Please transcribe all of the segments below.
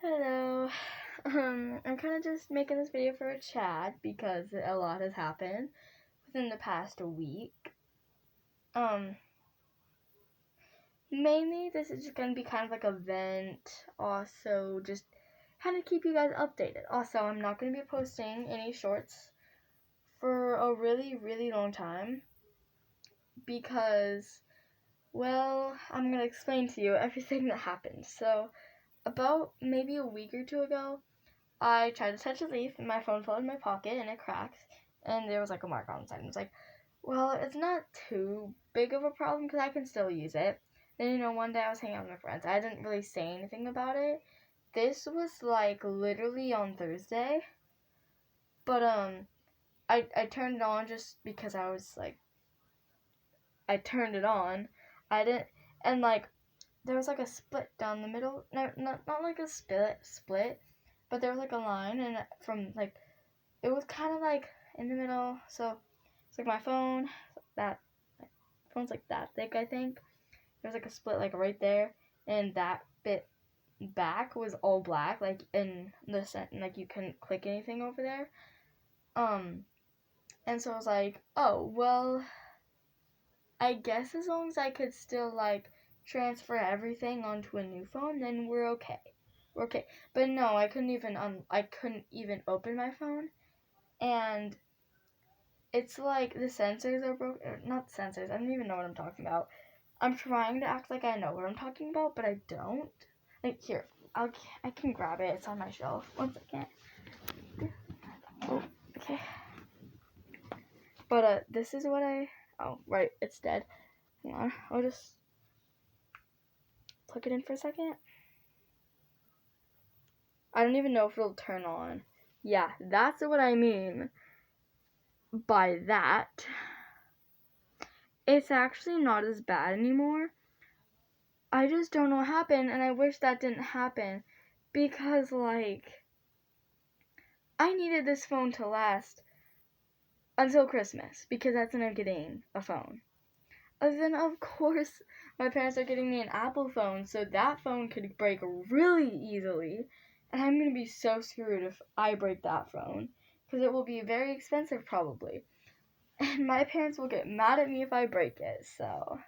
Hello. I'm kind of just making this video for a chat because a lot has happened within the past week. Mainly this is just going to be kind of like a vent, also just kind of keep you guys updated. Also, I'm not going to be posting any shorts for a really, really long time because, well, I'm going to explain to you everything that happened. So, about maybe a week or two ago, I tried to touch a leaf and my phone fell in my pocket and it cracked and there was like a mark on the side. And I was like, well, it's not too big of a problem because I can still use it. Then, one day I was hanging out with my friends. I didn't really say anything about it. This was like literally on Thursday. But I turned it on just because I was like, I turned it on. I didn't, and like there was like a split down the middle. No, not like a split, but there was like a line and from like it was kind of like in the middle. So it's like my phone, phone's like that thick, I think. There's like a split like right there, and that bit back was all black, like in the like you couldn't click anything over there. And so I was like, oh well, I guess as long as I could still like transfer everything onto a new phone, then we're okay. We're okay. But no, I couldn't even open my phone, and it's like the sensors are broken. Not sensors. I don't even know what I'm talking about. I'm trying to act like I know what I'm talking about, but I don't. Like here, I can grab it. It's on my shelf. 1 second. Oh, okay. But this is what I. Oh, right. It's dead. Hang on. I'll just plug it in for a second. I don't even know if it'll turn on. Yeah, that's what I mean by that. It's actually not as bad anymore. I just don't know what happened, and I wish that didn't happen because, like, I needed this phone to last until Christmas because that's when I'm getting a phone. And then, of course, my parents are getting me an Apple phone, so that phone could break really easily, and I'm going to be so screwed if I break that phone because it will be very expensive probably, and my parents will get mad at me if I break it, so...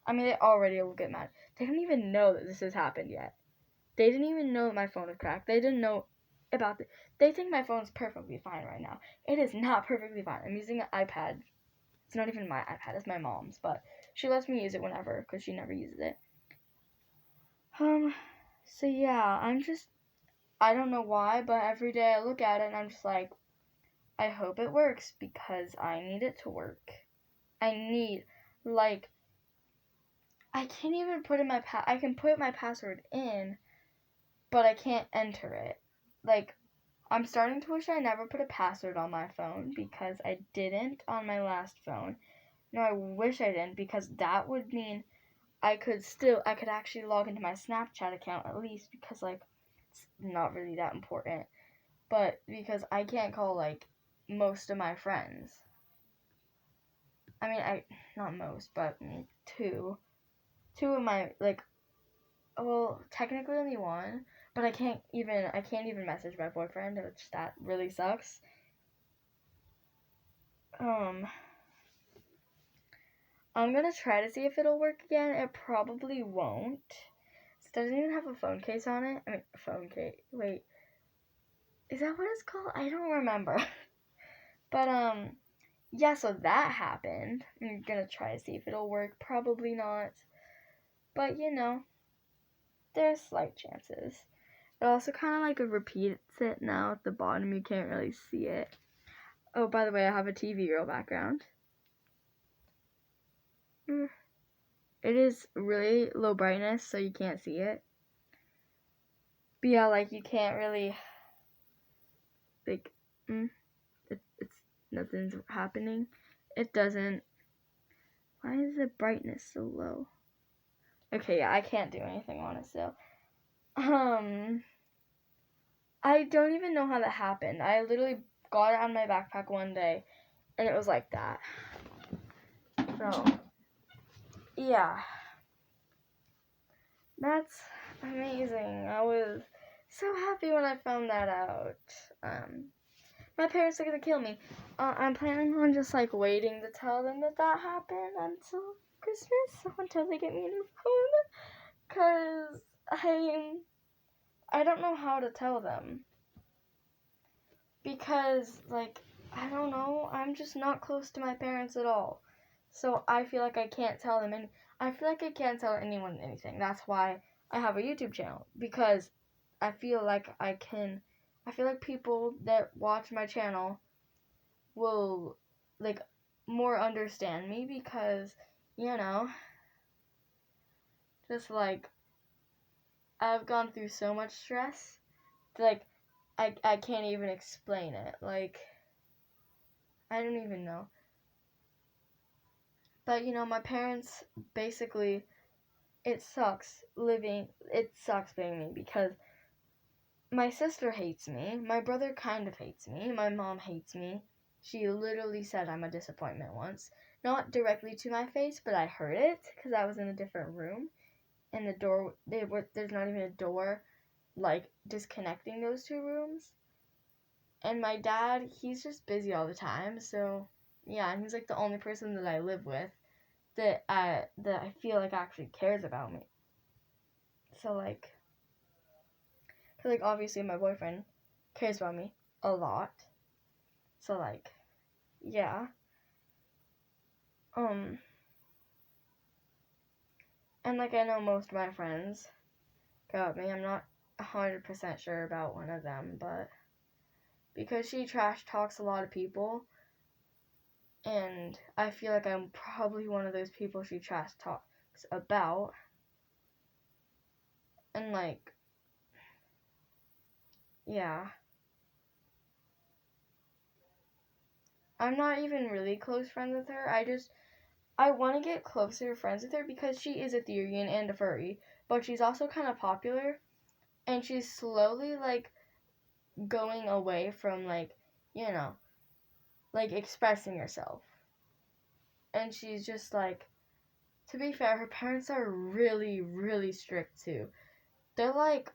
I mean, they already will get mad. They don't even know that this has happened yet. They didn't even know that my phone was cracked. They didn't know about it. They think my phone's perfectly fine right now. It is not perfectly fine. I'm using an iPad. It's not even my iPad. It's my mom's, but she lets me use it whenever because she never uses it. So yeah, I don't know why, but every day I look at it and I'm just like, I hope it works because I need it to work. I can't even put in I can put my password in, but I can't enter it. Like, I'm starting to wish I never put a password on my phone because I didn't on my last phone. No, I wish I didn't because that would mean I could actually log into my Snapchat account at least because, like, it's not really that important. But because I can't call, like, most of my friends. I mean, not most, but two. Two of my, like, well, technically only one, but I can't even message my boyfriend, which that really sucks. I'm gonna try to see if it'll work again. It probably won't. It doesn't even have a phone case on it. I mean, phone case. Wait, is that what it's called? I don't remember. But yeah. So that happened. I'm gonna try to see if it'll work. Probably not. But there's slight chances. It also kind of like repeats it now at the bottom. You can't really see it. Oh, by the way, I have a TV girl background. It is really low brightness, so you can't see it. But yeah, like, you can't really, like, it's nothing's happening. It doesn't. Why is the brightness so low? Okay, yeah, I can't do anything on it still. I don't even know how that happened. I literally got it out of my backpack one day, and it was like that. So, yeah. That's amazing. I was so happy when I found that out. My parents are gonna kill me. I'm planning on just like waiting to tell them that happened until Christmas, until they get me a new phone. Cause I don't know how to tell them. Because like I don't know, I'm just not close to my parents at all. So I feel like I can't tell them, and I feel like I can't tell anyone anything. That's why I have a YouTube channel, because I feel like I feel like people that watch my channel will like more understand me, because just like I've gone through so much stress, like I can't even explain it. Like I don't even know. But my parents basically, it sucks being me, because my sister hates me, my brother kind of hates me, my mom hates me. She literally said I'm a disappointment once. Not directly to my face, but I heard it because I was in a different room, and there's not even a door like disconnecting those two rooms. And my dad, he's just busy all the time, so yeah, and he's like the only person that I live with that I feel like actually cares about me. So like obviously my boyfriend cares about me a lot. So like yeah. And like I know most of my friends got me. I'm not 100% sure about one of them, but because she trash talks a lot of people, and I feel like I'm probably one of those people she trash talks about. And like yeah. I'm not even really close friends with her. I want to get closer friends with her because she is a Therian and a furry, but she's also kind of popular, and she's slowly like going away from like expressing herself. And she's just like, to be fair, her parents are really, really strict too. They're like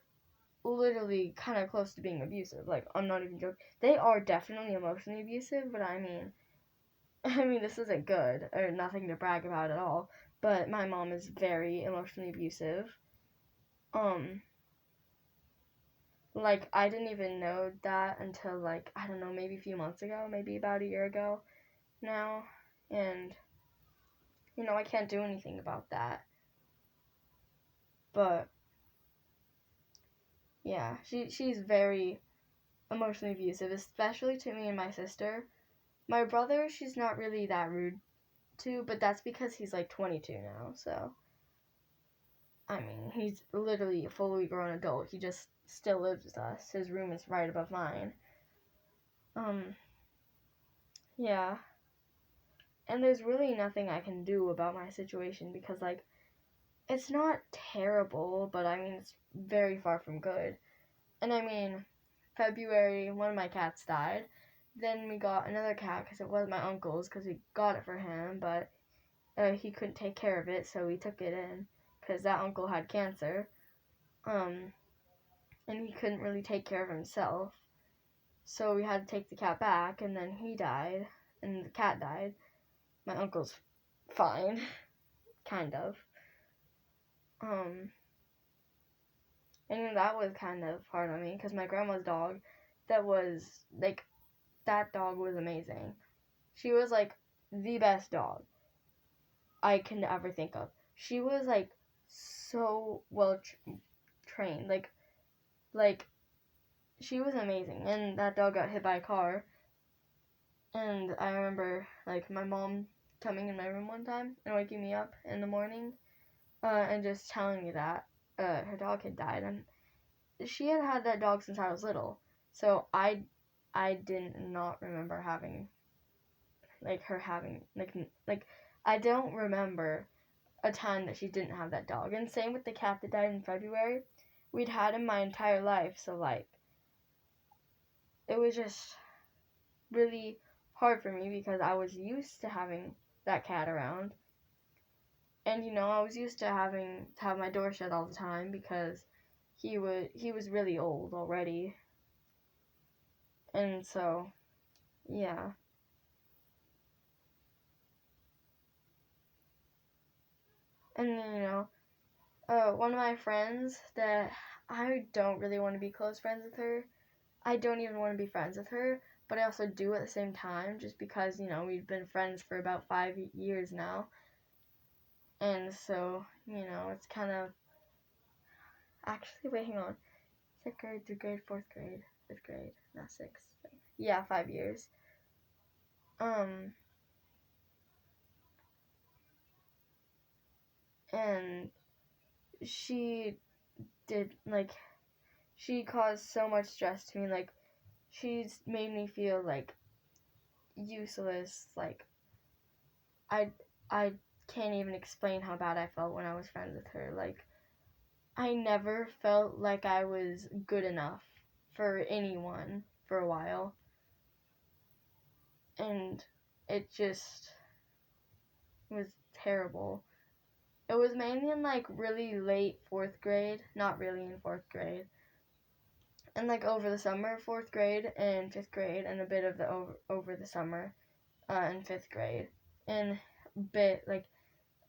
literally kind of close to being abusive. Like, I'm not even joking. They are definitely emotionally abusive, but I mean, this isn't good or nothing to brag about at all. But my mom is very emotionally abusive. Like, I didn't even know that until like, I don't know, maybe a few months ago, maybe about a year ago now. And I can't do anything about that. But yeah, she's very emotionally abusive, especially to me and my sister. My brother, she's not really that rude to, but that's because he's like 22 now, so I mean, he's literally a fully grown adult. He just still lives with us. His room is right above mine. Yeah. And there's really nothing I can do about my situation, because like it's not terrible, but I mean it's very far from good. And I mean, February, one of my cats died. Then we got another cat because it was my uncle's, because we got it for him, but he couldn't take care of it, so we took it in because that uncle had cancer. And he couldn't really take care of himself. So we had to take the cat back, and then he died, and the cat died. My uncle's fine, kind of. And that was kind of hard on me, because my grandma's dog, that dog was amazing. She was like the best dog I can ever think of. She was like so well trained, like she was amazing. And that dog got hit by a car, and I remember like my mom coming in my room one time and waking me up in the morning, and just telling me that her dog had died. And she had had that dog since I was little, so I did not remember having her having I don't remember a time that she didn't have that dog. And same with the cat that died in February. We'd had him my entire life, so like it was just really hard for me, because I was used to having that cat around. And I was used to having to have my door shut all the time, because he was really old already. And so, yeah. And then, one of my friends that I don't really want to be close friends with her. I don't even want to be friends with her, but I also do at the same time, just because, we've been friends for about 5 years now. And so, it's kind of, actually, wait, hang on. 6th grade, 3rd grade, 4th grade, 5th grade, not 6th. Yeah, 5 years. And she did, like, she caused so much stress to me, like, she's made me feel, like, useless, like, I can't even explain how bad I felt when I was friends with her, like, I never felt like I was good enough for anyone for a while, and it just was terrible. It was mainly in, like, really late 4th grade, not really in 4th grade, and, like, over the summer, 4th grade and 5th grade, and a bit of the over the summer in 5th grade, and a bit, like,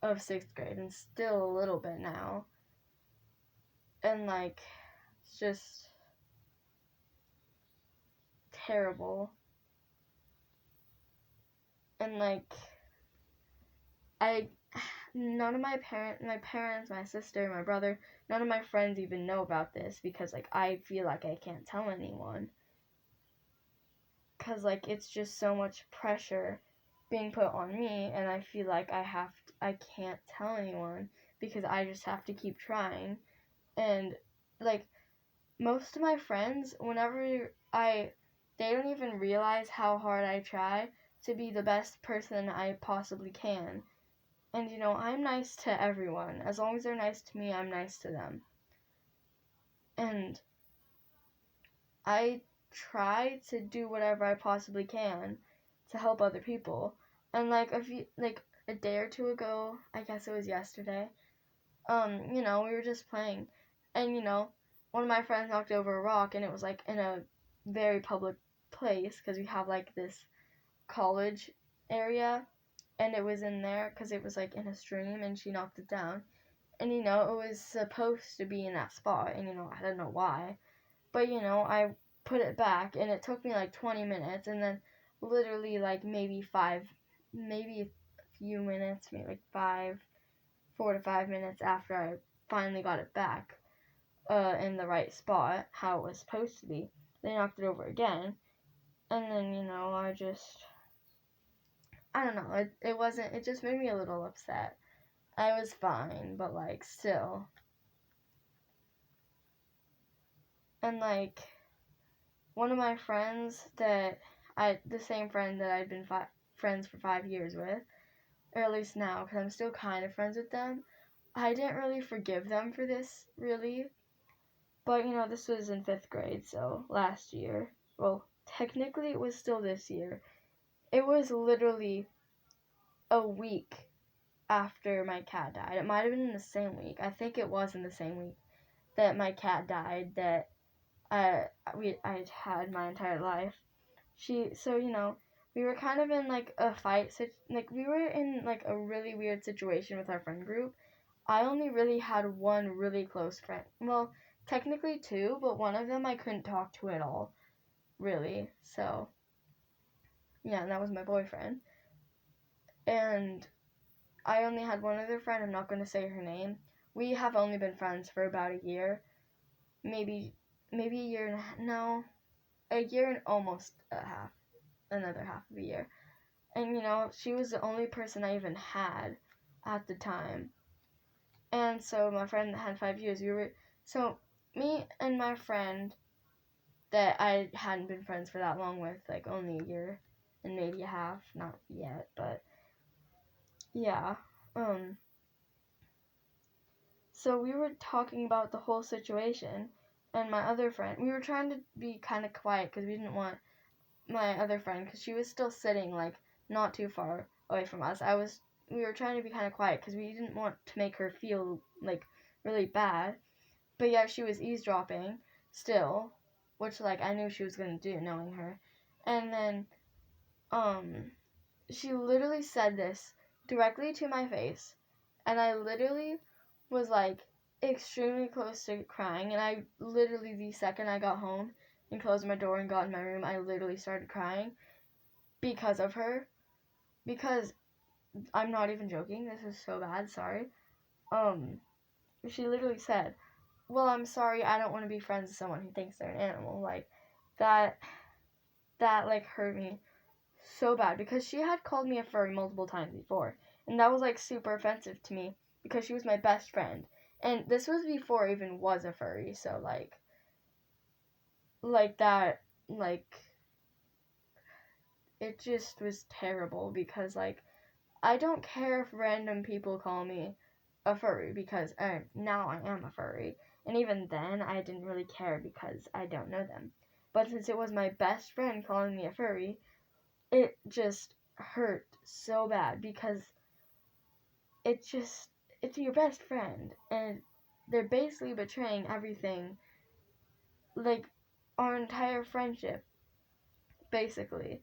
of 6th grade, and still a little bit now. And, like, it's just terrible. And, like, none of my parents, my sister, my brother, none of my friends even know about this, because, like, I feel like I can't tell anyone. Because, like, it's just so much pressure being put on me, and I feel like I can't tell anyone, because I just have to keep trying. And, like, most of my friends, they don't even realize how hard I try to be the best person I possibly can. And, I'm nice to everyone. As long as they're nice to me, I'm nice to them. And I try to do whatever I possibly can to help other people. And, like, a day or two ago, I guess it was yesterday, we were just playing. And, one of my friends knocked over a rock, and it was, like, in a very public place, because we have, like, this college area, and it was in there because it was, like, in a stream, and she knocked it down. And, it was supposed to be in that spot, and, I don't know why. But, I put it back, and it took me, like, 20 minutes, and then literally, like, maybe a few minutes, maybe, like, 4 to 5 minutes after I finally got it back in the right spot, how it was supposed to be, they knocked it over again. And then, I don't know, it just made me a little upset. I was fine, but, like, still. And, like, one of my friends the same friend that I'd been friends for 5 years with, or at least now, because I'm still kind of friends with them, I didn't really forgive them for this, really. But, this was in 5th grade, so last year. Well, technically it was still this year. It was literally a week after my cat died. It might have been in the same week. I think it was in the same week that my cat died that I'd had my entire life. We were kind of in, like, a fight. Like, we were in, like, a really weird situation with our friend group. I only really had one really close friend. Well, technically two, but one of them I couldn't talk to at all, really. So, yeah, and that was my boyfriend. And I only had one other friend. I'm not going to say her name. We have only been friends for about a year. Maybe a year and a half. No, a year and almost a half. Another half of a year. And, she was the only person I even had at the time. And so my friend that had 5 years, so me and my friend that I hadn't been friends for that long with, like, only a year and maybe a half, not yet, but yeah, so we were talking about the whole situation, and my other friend, we were trying to be kind of quiet, because we didn't want my other friend, because she was still sitting, like, not too far away from us. We were trying to be kind of quiet, because we didn't want to make her feel, like, really bad. but yeah, she was eavesdropping still, which, like, I knew she was gonna do, knowing her. And then, she literally said this directly to my face, and I literally was, like, extremely close to crying, and I literally, the second I got home and closed my door and got in my room, I literally started crying because of her, because I'm not even joking, this is so bad, sorry. She literally said, well, I'm sorry, I don't want to be friends with someone who thinks they're an animal. Like, that, like, hurt me so bad, because she had called me a furry multiple times before, and that was, like, super offensive to me, because she was my best friend, and this was before I even was a furry, so, like, that, like, it just was terrible, because, like, I don't care if random people call me a furry, because now I am a furry. And even then, I didn't really care because I don't know them. But since it was my best friend calling me a furry, it just hurt so bad, because it's your best friend, and they're basically betraying everything, like, our entire friendship, basically.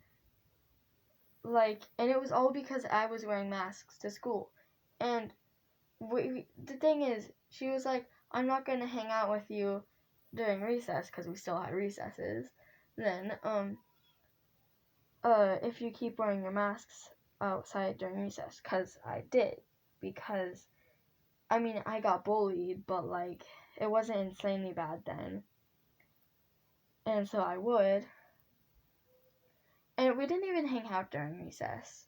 Like, and it was all because I was wearing masks to school. And the thing is, she was like, I'm not going to hang out with you during recess, because we still had recesses then, if you keep wearing your masks outside during recess, because I did, because, I mean, I got bullied, but, like, it wasn't insanely bad then, and so I would, and we didn't even hang out during recess.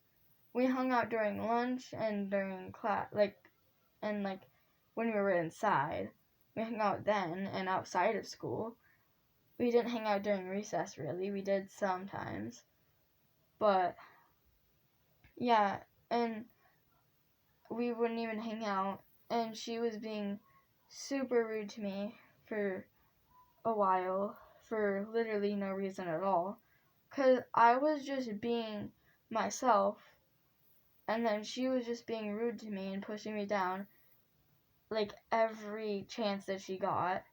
We hung out during lunch and during class, like, and, like, when we were inside. We hung out then and outside of school. We didn't hang out during recess, really. We did sometimes. But, yeah, and we wouldn't even hang out. And she was being super rude to me for a while, for literally no reason at all. Because I was just being myself, and then she was just being rude to me and pushing me down, like, every chance that she got.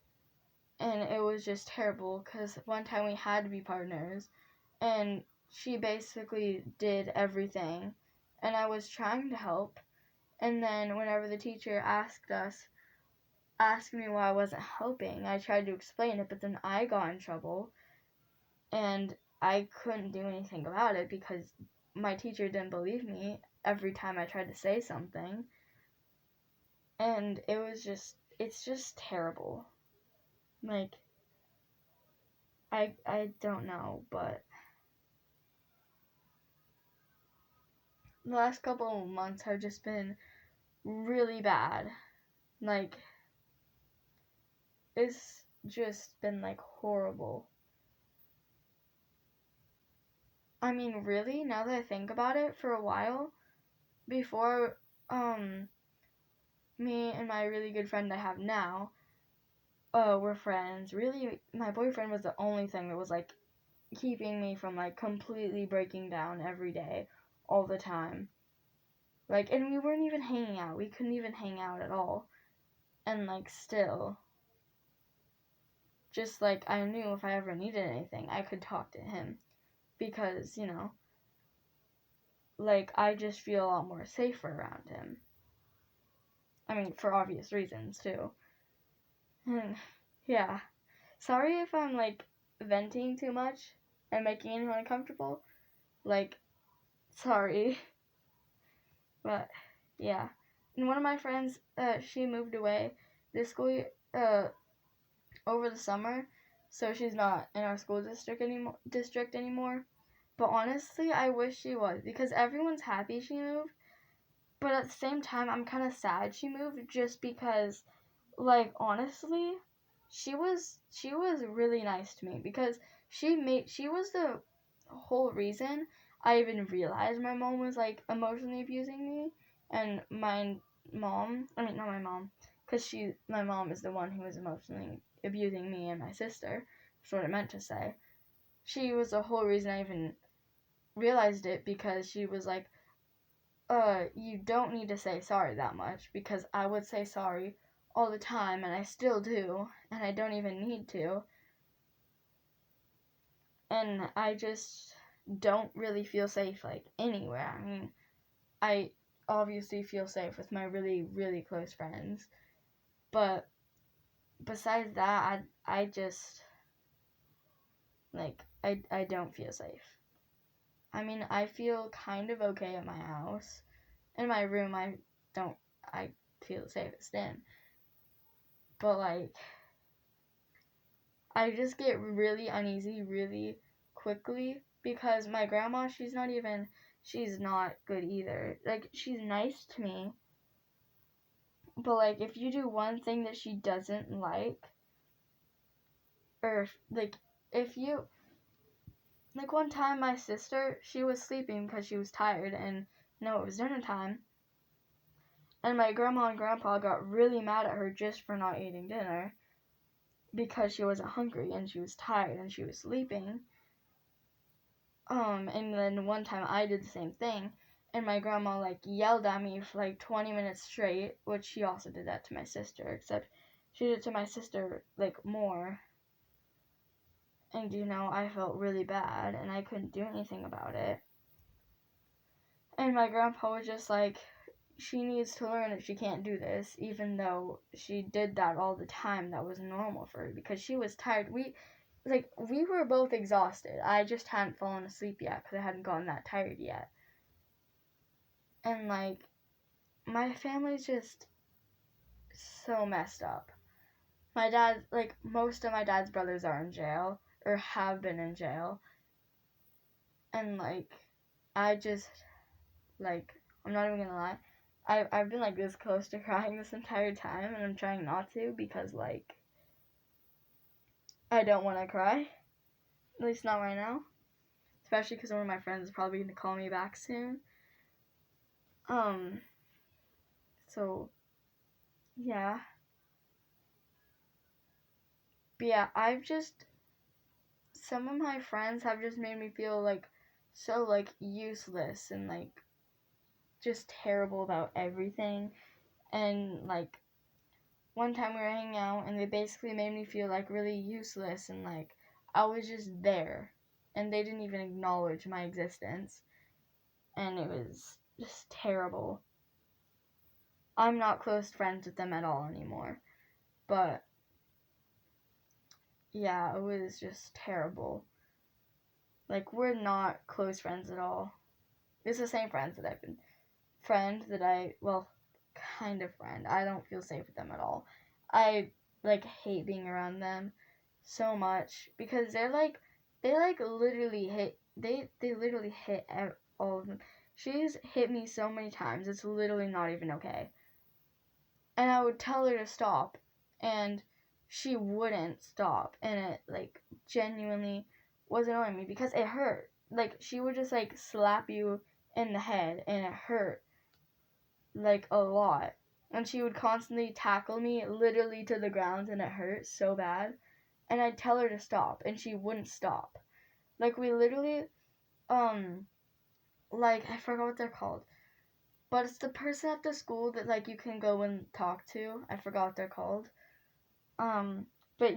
And it was just terrible, because one time we had to be partners, and she basically did everything, and I was trying to help, and then whenever the teacher asked me why I wasn't helping, I tried to explain it, but then I got in trouble, and I couldn't do anything about it, because my teacher didn't believe me every time I tried to say something, and it's just terrible. Like, I don't know, but the last couple of months have just been really bad. Like, it's just been, like, horrible. I mean, really, now that I think about it, for a while, before, me and my really good friend I have now, were friends, really, my boyfriend was the only thing that was, like, keeping me from, like, completely breaking down every day, all the time. Like, and we weren't even hanging out. We couldn't even hang out at all. And, like, still, just, like, I knew if I ever needed anything, I could talk to him. Because, you know, like, I just feel a lot more safer around him. I mean, for obvious reasons, too. And, yeah. Sorry if I'm, like, venting too much and making anyone uncomfortable. Like, sorry. But, yeah. And one of my friends, she moved away this school year, over the summer, so she's not in our school district anymore. But honestly, I wish she was, because everyone's happy she moved. But at the same time, I'm kind of sad she moved, just because, like, honestly, she was really nice to me, because she was the whole reason I even realized my mom was, like, emotionally abusing me, and my mom, I mean, not my mom, because my mom is the one who was emotionally abusing me and my sister. That's what I meant to say. She was the whole reason I even realized it, because she was like, you don't need to say sorry that much, because I would say sorry all the time, and I still do, and I don't even need to. And I just don't really feel safe, like, anywhere. I mean, I obviously feel safe with my really, really close friends, but besides that, I just, like, I don't feel safe. I mean, I feel kind of okay at my house. In my room, I feel safest in. But, like, I just get really uneasy really quickly because my grandma, she's not good either. Like, she's nice to me, but, like, if you do one thing that she doesn't like, or, like, if you, like, one time my sister, she was sleeping because she was tired, and, it was dinner time, and my grandma and grandpa got really mad at her just for not eating dinner because she wasn't hungry, and she was tired, and she was sleeping. And then one time I did the same thing, and my grandma, like, yelled at me for, like, 20 minutes straight, which she also did that to my sister, except she did it to my sister, like, more. And, I felt really bad, and I couldn't do anything about it. And my grandpa was just like, she needs to learn that she can't do this, even though she did that all the time. That was normal for her, because she was tired. We were both exhausted. I just hadn't fallen asleep yet, because I hadn't gotten that tired yet. And, like, my family's just so messed up. My dad, like, most of my dad's brothers are in jail, or have been in jail. And, like, I just, like, I'm not even gonna lie, I've been, like, this close to crying this entire time, and I'm trying not to, because, like, I don't want to cry. At least not right now. Especially because one of my friends is probably gonna call me back soon. So, yeah. But yeah, some of my friends have just made me feel, like, so, like, useless and, like, just terrible about everything. And, like, one time we were hanging out, and they basically made me feel, like, really useless, and, like, I was just there, and they didn't even acknowledge my existence, and it was just terrible. I'm not close friends with them at all anymore, but yeah, it was just terrible. Like, we're not close friends at all. It's the same friend that kind of friend. I don't feel safe with them at all. I, like, hate being around them so much because they literally hit all of them. She's hit me so many times, it's literally not even okay. And I would tell her to stop, and she wouldn't stop, and it, like, genuinely was annoying me because it hurt. Like, she would just, like, slap you in the head, and it hurt, like, a lot. And she would constantly tackle me literally to the ground, and it hurt so bad. And I'd tell her to stop, and she wouldn't stop. Like, we literally, like, I forgot what they're called. But it's the person at the school that, like, you can go and talk to. I forgot what they're called. But,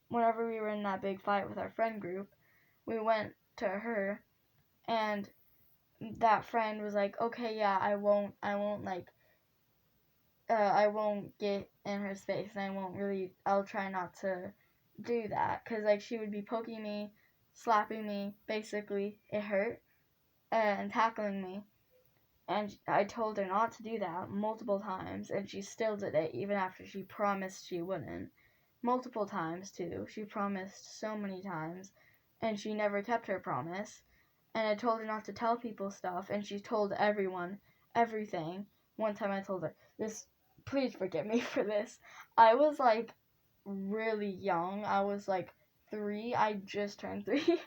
whenever we were in that big fight with our friend group, we went to her, and that friend was like, okay, yeah, I won't, like, I won't get in her space, and I'll try not to do that, because, like, she would be poking me, slapping me, basically, it hurt, and tackling me. And I told her not to do that multiple times, and she still did it, even after she promised she wouldn't. Multiple times, too. She promised so many times, and she never kept her promise. And I told her not to tell people stuff, and she told everyone everything. One time I told her, please forgive me for this. I was, like, really young. I was, like, 3. I just turned 3.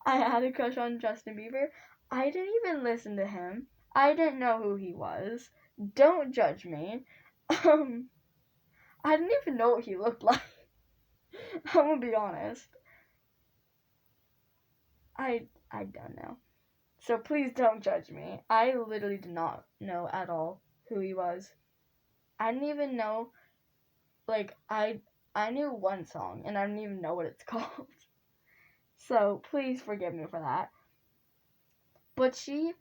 I had a crush on Justin Bieber. I didn't even listen to him. I didn't know who he was. Don't judge me. I didn't even know what he looked like. I'm gonna be honest. I don't know. So please don't judge me. I literally did not know at all who he was. I didn't even know like, I knew one song, and I don't even know what it's called. So, please forgive me for that. But she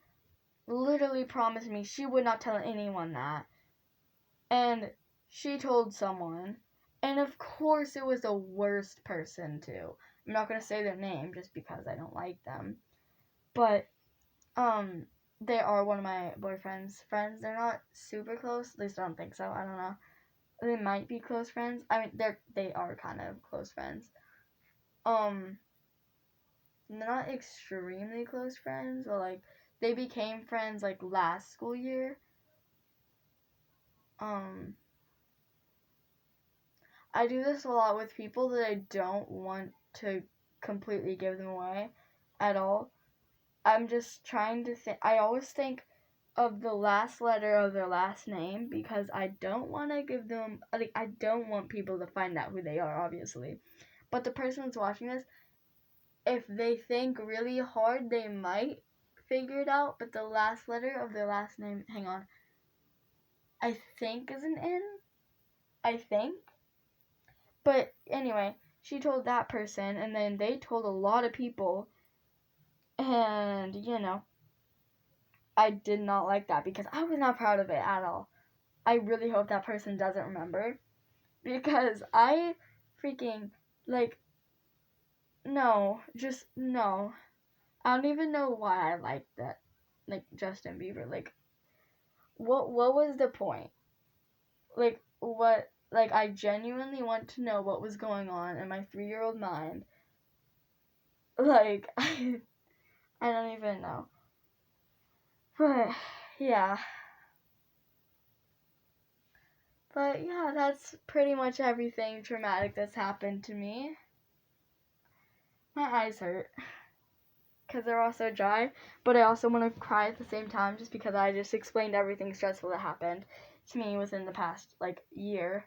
literally promised me she would not tell anyone that. And she told someone. And of course it was the worst person too. I'm not going to say their name just because I don't like them. But, they are one of my boyfriend's friends. They're not super close. At least I don't think so. I don't know. They might be close friends. I mean, they are kind of close friends. They're not extremely close friends, but like they became friends like last school year. I do this a lot with people that I don't want to completely give them away at all. I'm just trying to think. I always think of the last letter of their last name because I don't want to give them. Like, I don't want people to find out who they are, obviously. But the person who's watching this, if they think really hard, they might figure it out. But the last letter of their last name, hang on, I think is an N. I think. But anyway, she told that person, and then they told a lot of people. And, I did not like that because I was not proud of it at all. I really hope that person doesn't remember. Because I freaking, like, no, just no. I don't even know why I liked that. Like, Justin Bieber. Like, what was the point? Like, what, like, I genuinely want to know what was going on in my 3-year-old mind. Like, I don't even know. But, yeah. But, yeah, that's pretty much everything traumatic that's happened to me. My eyes hurt. Because they're also dry. But I also want to cry at the same time just because I just explained everything stressful that happened to me within the past, like, year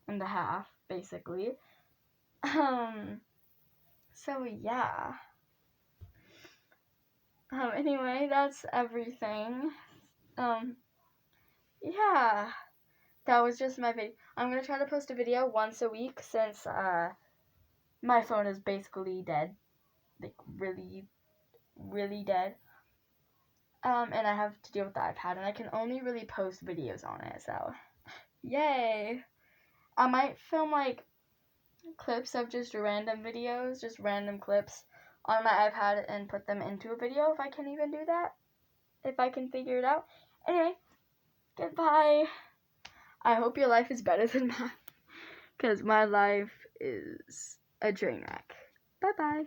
and a half, basically. So, yeah. Anyway, that's everything. Yeah. That was just my video. I'm gonna try to post a video once a week since, my phone is basically dead. Like, really, really dead. And I have to deal with the iPad, and I can only really post videos on it, so. Yay! I might film, like, clips of just random videos, just random clips on my iPad and put them into a video if I can even do that. If I can figure it out. Anyway, goodbye. I hope your life is better than mine. Because my life is a train wreck. Bye-bye.